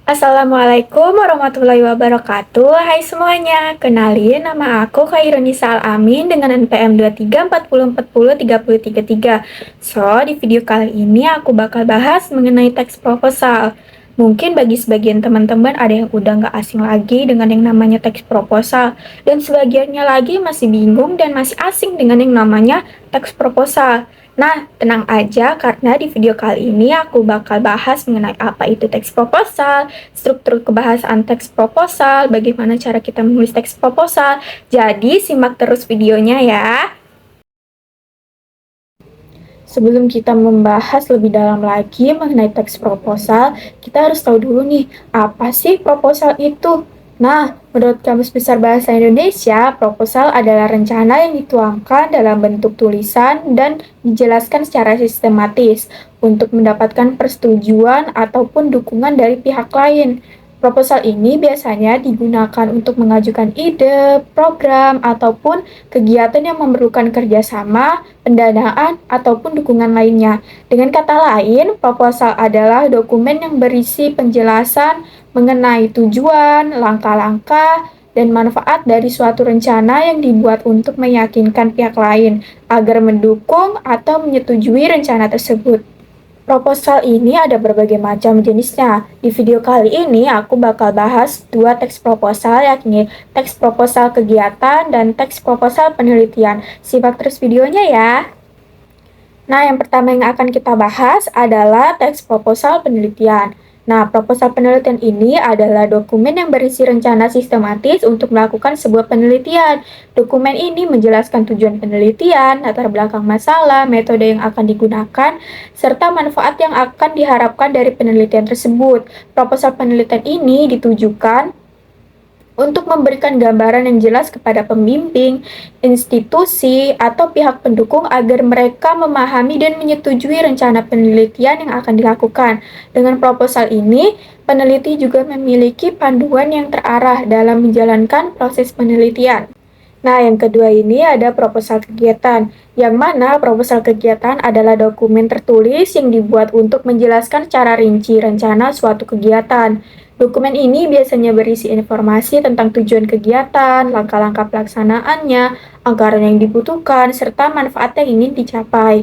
Assalamualaikum warahmatullahi wabarakatuh. Hai semuanya, kenalin nama aku Khairunisa Al-Amin dengan NPM 2340403033. So, di video kali ini aku bakal bahas mengenai teks proposal. Mungkin bagi sebagian teman-teman ada yang udah nggak asing lagi dengan yang namanya teks proposal, dan sebagiannya lagi masih bingung dan masih asing dengan yang namanya teks proposal. Nah, tenang aja karena di video kali ini aku bakal bahas mengenai apa itu teks proposal, struktur kebahasaan teks proposal, bagaimana cara kita menulis teks proposal. Jadi, simak terus videonya ya. Sebelum kita membahas lebih dalam lagi mengenai teks proposal, kita harus tahu dulu nih, apa sih proposal itu? Nah, menurut Kamus Besar Bahasa Indonesia, proposal adalah rencana yang dituangkan dalam bentuk tulisan dan dijelaskan secara sistematis untuk mendapatkan persetujuan ataupun dukungan dari pihak lain. Proposal ini biasanya digunakan untuk mengajukan ide, program, ataupun kegiatan yang memerlukan kerjasama, pendanaan, ataupun dukungan lainnya. Dengan kata lain, proposal adalah dokumen yang berisi penjelasan mengenai tujuan, langkah-langkah, dan manfaat dari suatu rencana yang dibuat untuk meyakinkan pihak lain agar mendukung atau menyetujui rencana tersebut. Proposal ini ada berbagai macam jenisnya. Di video kali ini aku bakal bahas dua teks proposal, yakni teks proposal kegiatan dan teks proposal penelitian. Simak terus videonya ya. Nah, yang pertama yang akan kita bahas adalah teks proposal penelitian. Nah, proposal penelitian ini adalah dokumen yang berisi rencana sistematis untuk melakukan sebuah penelitian. Dokumen ini menjelaskan tujuan penelitian, latar belakang masalah, metode yang akan digunakan, serta manfaat yang akan diharapkan dari penelitian tersebut. Proposal penelitian ini ditujukan untuk memberikan gambaran yang jelas kepada pembimbing, institusi, atau pihak pendukung agar mereka memahami dan menyetujui rencana penelitian yang akan dilakukan. Dengan proposal ini, peneliti juga memiliki panduan yang terarah dalam menjalankan proses penelitian. Nah, yang kedua ini ada proposal kegiatan, yang mana proposal kegiatan adalah dokumen tertulis yang dibuat untuk menjelaskan secara rinci rencana suatu kegiatan. Dokumen ini biasanya berisi informasi tentang tujuan kegiatan, langkah-langkah pelaksanaannya, anggaran yang dibutuhkan, serta manfaat yang ingin dicapai.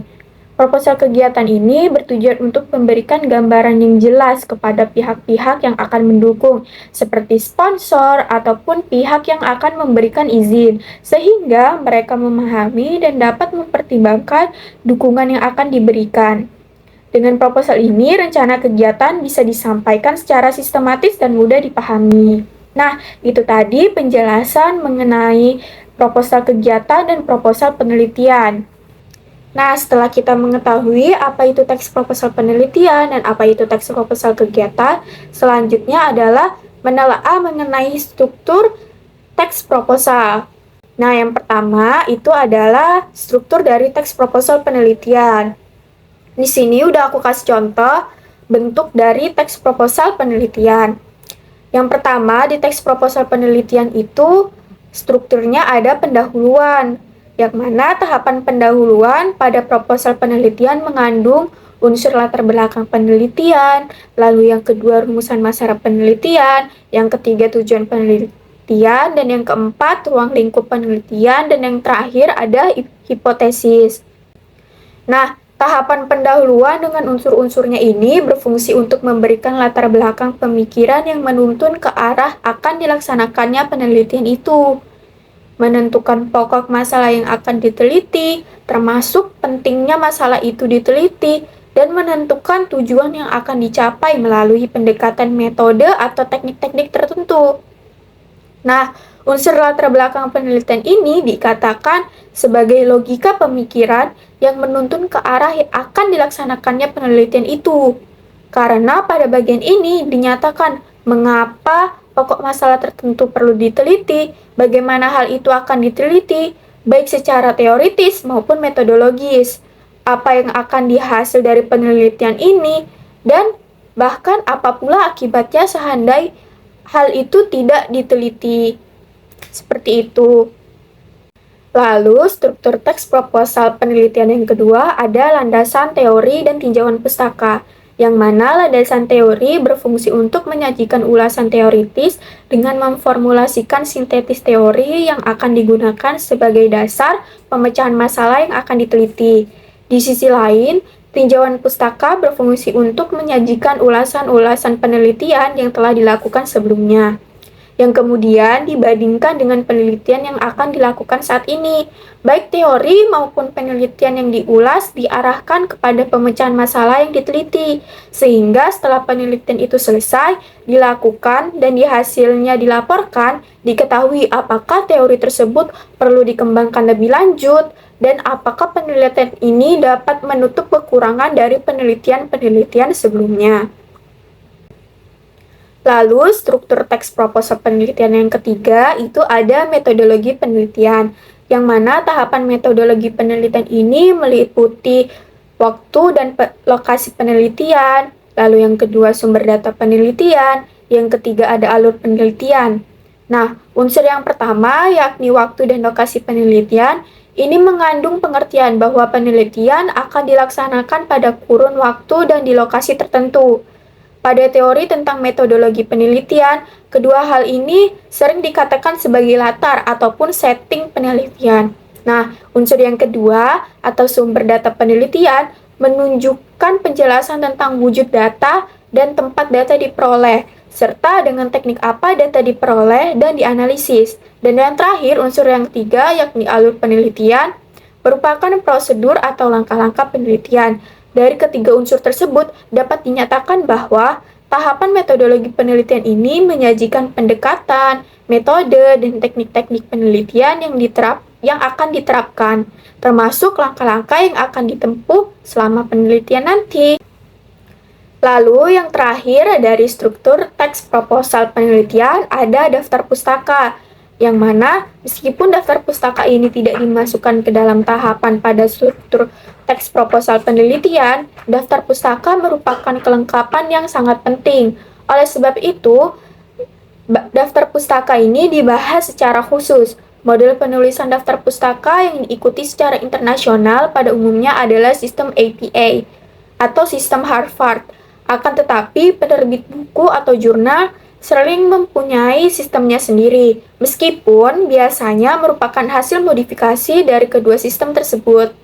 Proposal kegiatan ini bertujuan untuk memberikan gambaran yang jelas kepada pihak-pihak yang akan mendukung, seperti sponsor ataupun pihak yang akan memberikan izin, sehingga mereka memahami dan dapat mempertimbangkan dukungan yang akan diberikan. Dengan proposal ini, rencana kegiatan bisa disampaikan secara sistematis dan mudah dipahami. Nah, itu tadi penjelasan mengenai proposal kegiatan dan proposal penelitian. Nah, setelah kita mengetahui apa itu teks proposal penelitian dan apa itu teks proposal kegiatan, selanjutnya adalah menelaah mengenai struktur teks proposal. Nah, yang pertama itu adalah struktur dari teks proposal penelitian. Di sini udah aku kasih contoh bentuk dari teks proposal penelitian. Yang pertama, di teks proposal penelitian itu strukturnya ada pendahuluan, yang mana tahapan pendahuluan pada proposal penelitian mengandung unsur latar belakang penelitian, lalu yang kedua rumusan masalah penelitian, yang ketiga tujuan penelitian, dan yang keempat ruang lingkup penelitian, dan yang terakhir ada hipotesis. Nah, tahapan pendahuluan dengan unsur-unsurnya ini berfungsi untuk memberikan latar belakang pemikiran yang menuntun ke arah akan dilaksanakannya penelitian itu, menentukan pokok masalah yang akan diteliti, termasuk pentingnya masalah itu diteliti, dan menentukan tujuan yang akan dicapai melalui pendekatan metode atau teknik-teknik tertentu. Nah, unsur latar belakang penelitian ini dikatakan sebagai logika pemikiran yang menuntun ke arah yang akan dilaksanakannya penelitian itu. Karena pada bagian ini dinyatakan mengapa pokok masalah tertentu perlu diteliti, bagaimana hal itu akan diteliti, baik secara teoritis maupun metodologis, apa yang akan dihasil dari penelitian ini, dan bahkan apa pula akibatnya seandainya hal itu tidak diteliti. Seperti itu. Lalu, struktur teks proposal penelitian yang kedua ada landasan teori dan tinjauan pustaka. yang mana landasan teori berfungsi untuk menyajikan ulasan teoritis dengan memformulasikan sintetis teori yang akan digunakan sebagai dasar pemecahan masalah yang akan diteliti. Di sisi lain, tinjauan pustaka berfungsi untuk menyajikan ulasan-ulasan penelitian yang telah dilakukan sebelumnya, yang kemudian dibandingkan dengan penelitian yang akan dilakukan saat ini. Baik teori maupun penelitian yang diulas diarahkan kepada pemecahan masalah yang diteliti, sehingga setelah penelitian itu selesai, dilakukan, dan hasilnya dilaporkan, diketahui apakah teori tersebut perlu dikembangkan lebih lanjut, dan apakah penelitian ini dapat menutup kekurangan dari penelitian-penelitian sebelumnya. Lalu, struktur teks proposal penelitian yang ketiga itu ada metodologi penelitian, yang mana tahapan metodologi penelitian ini meliputi waktu dan lokasi penelitian, lalu yang kedua sumber data penelitian, yang ketiga ada alur penelitian. Nah, unsur yang pertama yakni waktu dan lokasi penelitian, ini mengandung pengertian bahwa penelitian akan dilaksanakan pada kurun waktu dan di lokasi tertentu. Pada teori tentang metodologi penelitian, kedua hal ini sering dikatakan sebagai latar ataupun setting penelitian. Nah, unsur yang kedua atau sumber data penelitian menunjukkan penjelasan tentang wujud data dan tempat data diperoleh, serta dengan teknik apa data diperoleh dan dianalisis. Dan yang terakhir, unsur yang ketiga yakni alur penelitian merupakan prosedur atau langkah-langkah penelitian. Dari ketiga unsur tersebut, dapat dinyatakan bahwa tahapan metodologi penelitian ini menyajikan pendekatan, metode, dan teknik-teknik penelitian yang akan diterapkan, termasuk langkah-langkah yang akan ditempuh selama penelitian nanti. Lalu yang terakhir dari struktur teks proposal penelitian ada daftar pustaka, yang mana meskipun daftar pustaka ini tidak dimasukkan ke dalam tahapan pada struktur teks proposal penelitian, daftar pustaka merupakan kelengkapan yang sangat penting. Oleh sebab itu, daftar pustaka ini dibahas secara khusus. Model penulisan daftar pustaka yang diikuti secara internasional pada umumnya adalah sistem APA atau sistem Harvard. Akan tetapi, penerbit buku atau jurnal sering mempunyai sistemnya sendiri, meskipun biasanya merupakan hasil modifikasi dari kedua sistem tersebut.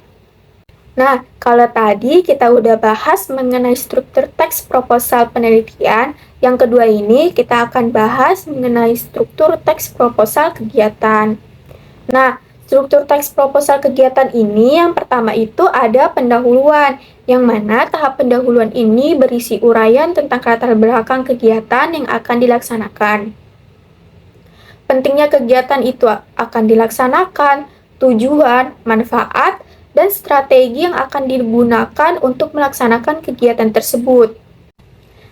Nah, kalau tadi kita udah bahas mengenai struktur teks proposal penelitian, yang kedua ini kita akan bahas mengenai struktur teks proposal kegiatan. Nah, struktur teks proposal kegiatan ini yang pertama itu ada pendahuluan, yang mana tahap pendahuluan ini berisi uraian tentang latar belakang kegiatan yang akan dilaksanakan. Pentingnya kegiatan itu akan dilaksanakan, tujuan, manfaat, dan strategi yang akan digunakan untuk melaksanakan kegiatan tersebut.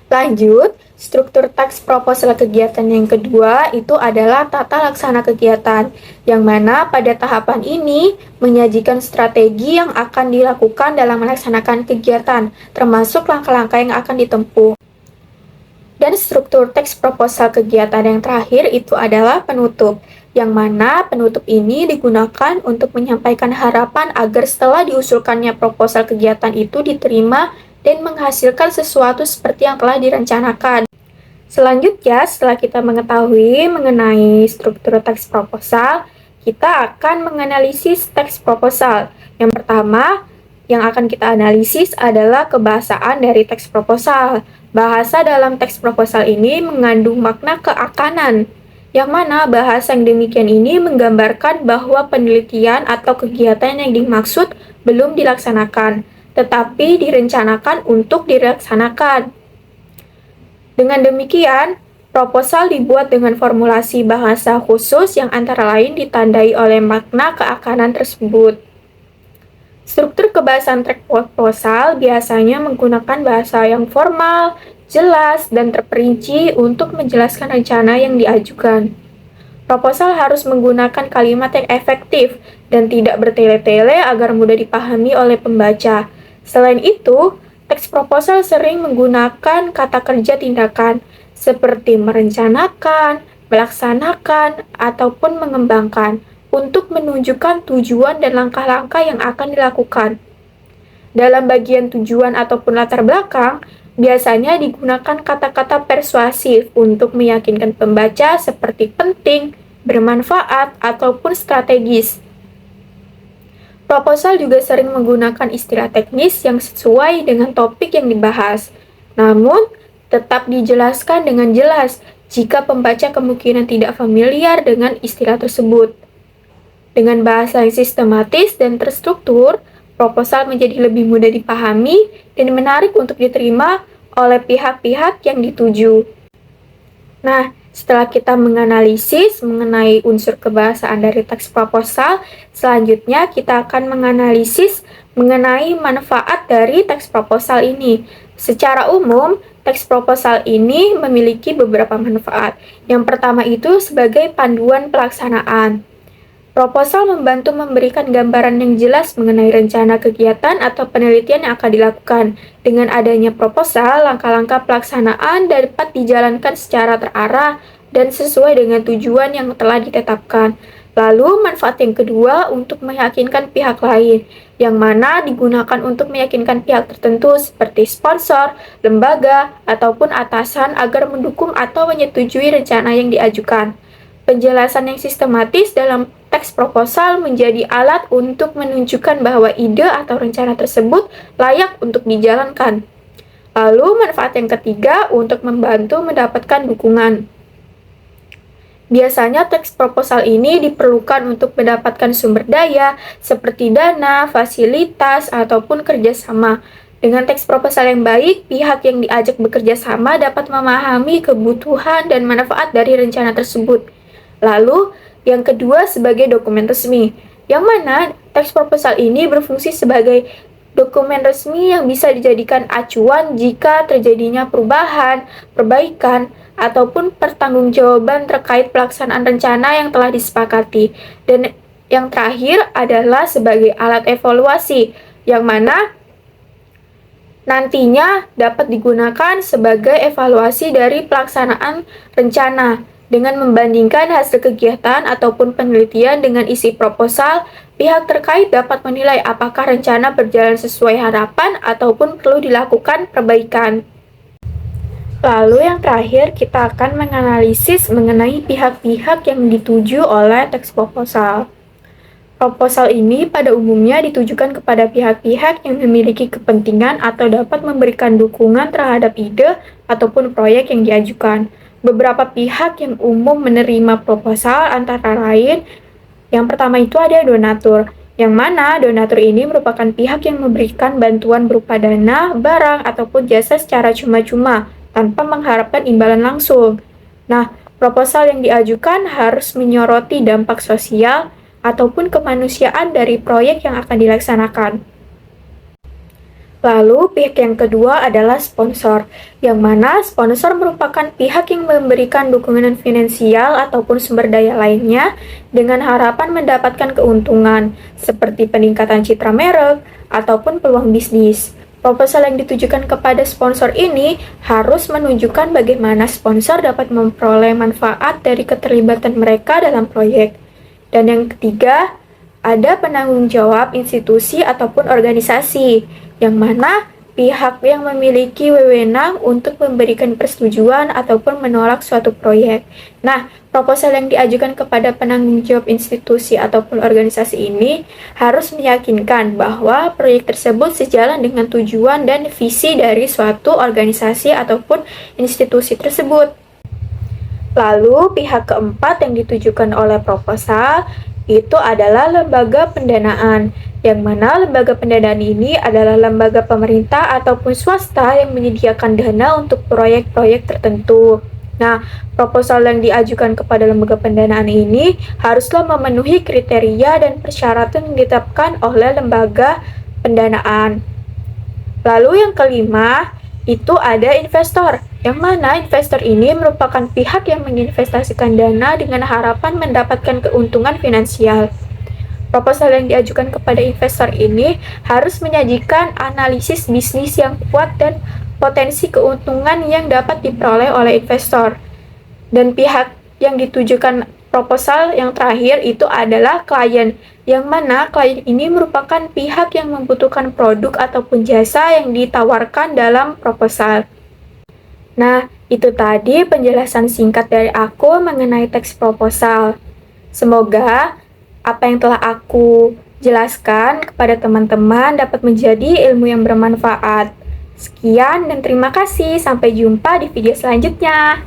Lanjut, struktur teks proposal kegiatan yang kedua itu adalah tata laksana kegiatan, yang mana pada tahapan ini menyajikan strategi yang akan dilakukan dalam melaksanakan kegiatan, termasuk langkah-langkah yang akan ditempuh. Dan struktur teks proposal kegiatan yang terakhir itu adalah penutup, yang mana penutup ini digunakan untuk menyampaikan harapan agar setelah diusulkannya proposal kegiatan itu diterima dan menghasilkan sesuatu seperti yang telah direncanakan. Selanjutnya, setelah kita mengetahui mengenai struktur teks proposal, kita akan menganalisis teks proposal. Yang pertama, yang akan kita analisis adalah kebahasaan dari teks proposal. Bahasa dalam teks proposal ini mengandung makna keakanan, yang mana bahasa yang demikian ini menggambarkan bahwa penelitian atau kegiatan yang dimaksud belum dilaksanakan, tetapi direncanakan untuk dilaksanakan. Dengan demikian, proposal dibuat dengan formulasi bahasa khusus yang antara lain ditandai oleh makna keakanan tersebut. Struktur kebahasaan teks proposal biasanya menggunakan bahasa yang formal, jelas, dan terperinci untuk menjelaskan rencana yang diajukan. Proposal harus menggunakan kalimat yang efektif dan tidak bertele-tele agar mudah dipahami oleh pembaca. Selain itu, teks proposal sering menggunakan kata kerja tindakan seperti merencanakan, melaksanakan, ataupun mengembangkan untuk menunjukkan tujuan dan langkah-langkah yang akan dilakukan. Dalam bagian tujuan ataupun latar belakang, Biasanya digunakan kata-kata persuasif untuk meyakinkan pembaca seperti penting, bermanfaat, ataupun strategis. Proposal juga sering menggunakan istilah teknis yang sesuai dengan topik yang dibahas. Namun, tetap dijelaskan dengan jelas jika pembaca kemungkinan tidak familiar dengan istilah tersebut. Dengan bahasa yang sistematis dan terstruktur, proposal menjadi lebih mudah dipahami dan menarik untuk diterima oleh pihak-pihak yang dituju. Nah, setelah kita menganalisis mengenai unsur kebahasaan dari teks proposal, selanjutnya kita akan menganalisis mengenai manfaat dari teks proposal ini. Secara umum, teks proposal ini memiliki beberapa manfaat. Yang pertama itu sebagai panduan pelaksanaan. Proposal membantu memberikan gambaran yang jelas mengenai rencana kegiatan atau penelitian yang akan dilakukan. Dengan adanya proposal, langkah-langkah pelaksanaan dapat dijalankan secara terarah dan sesuai dengan tujuan yang telah ditetapkan. Lalu, manfaat yang kedua untuk meyakinkan pihak lain, yang mana digunakan untuk meyakinkan pihak tertentu seperti sponsor, lembaga, ataupun atasan agar mendukung atau menyetujui rencana yang diajukan. Penjelasan yang sistematis dalam teks proposal menjadi alat untuk menunjukkan bahwa ide atau rencana tersebut layak untuk dijalankan. Lalu, manfaat yang ketiga untuk membantu mendapatkan dukungan. Biasanya teks proposal ini diperlukan untuk mendapatkan sumber daya seperti dana, fasilitas, ataupun kerjasama. Dengan teks proposal yang baik, pihak yang diajak bekerja sama dapat memahami kebutuhan dan manfaat dari rencana tersebut. Lalu, yang kedua sebagai dokumen resmi, yang mana teks proposal ini berfungsi sebagai dokumen resmi yang bisa dijadikan acuan jika terjadinya perubahan, perbaikan, ataupun pertanggungjawaban terkait pelaksanaan rencana yang telah disepakati. Dan yang terakhir adalah sebagai alat evaluasi, yang mana nantinya dapat digunakan sebagai evaluasi dari pelaksanaan rencana. Dengan membandingkan hasil kegiatan ataupun penelitian dengan isi proposal, pihak terkait dapat menilai apakah rencana berjalan sesuai harapan ataupun perlu dilakukan perbaikan. Lalu yang terakhir, kita akan menganalisis mengenai pihak-pihak yang dituju oleh teks proposal. Proposal ini pada umumnya ditujukan kepada pihak-pihak yang memiliki kepentingan atau dapat memberikan dukungan terhadap ide ataupun proyek yang diajukan. Beberapa pihak yang umum menerima proposal antara lain, yang pertama itu ada donatur, yang mana donatur ini merupakan pihak yang memberikan bantuan berupa dana, barang, ataupun jasa secara cuma-cuma, tanpa mengharapkan imbalan langsung. Nah, proposal yang diajukan harus menyoroti dampak sosial ataupun kemanusiaan dari proyek yang akan dilaksanakan. Lalu, pihak yang kedua adalah sponsor, yang mana sponsor merupakan pihak yang memberikan dukungan finansial ataupun sumber daya lainnya dengan harapan mendapatkan keuntungan, seperti peningkatan citra merek ataupun peluang bisnis. Proposal yang ditujukan kepada sponsor ini harus menunjukkan bagaimana sponsor dapat memperoleh manfaat dari keterlibatan mereka dalam proyek. Dan yang ketiga, ada penanggung jawab institusi ataupun organisasi, yang mana pihak yang memiliki wewenang untuk memberikan persetujuan ataupun menolak suatu proyek. Nah, proposal yang diajukan kepada penanggung jawab institusi ataupun organisasi ini harus meyakinkan bahwa proyek tersebut sejalan dengan tujuan dan visi dari suatu organisasi ataupun institusi tersebut. Lalu, pihak keempat yang ditujukan oleh proposal itu adalah lembaga pendanaan, yang mana lembaga pendanaan ini adalah lembaga pemerintah ataupun swasta yang menyediakan dana untuk proyek-proyek tertentu. Nah, proposal yang diajukan kepada lembaga pendanaan ini haruslah memenuhi kriteria dan persyaratan yang ditetapkan oleh lembaga pendanaan. Lalu yang kelima, itu ada investor, yang mana investor ini merupakan pihak yang menginvestasikan dana dengan harapan mendapatkan keuntungan finansial. Proposal yang diajukan kepada investor ini harus menyajikan analisis bisnis yang kuat dan potensi keuntungan yang dapat diperoleh oleh investor. Dan pihak yang ditujukan proposal yang terakhir itu adalah klien, yang mana klien ini merupakan pihak yang membutuhkan produk ataupun jasa yang ditawarkan dalam proposal. Nah, itu tadi penjelasan singkat dari aku mengenai teks proposal. Semoga apa yang telah aku jelaskan kepada teman-teman dapat menjadi ilmu yang bermanfaat. Sekian dan terima kasih. Sampai jumpa di video selanjutnya.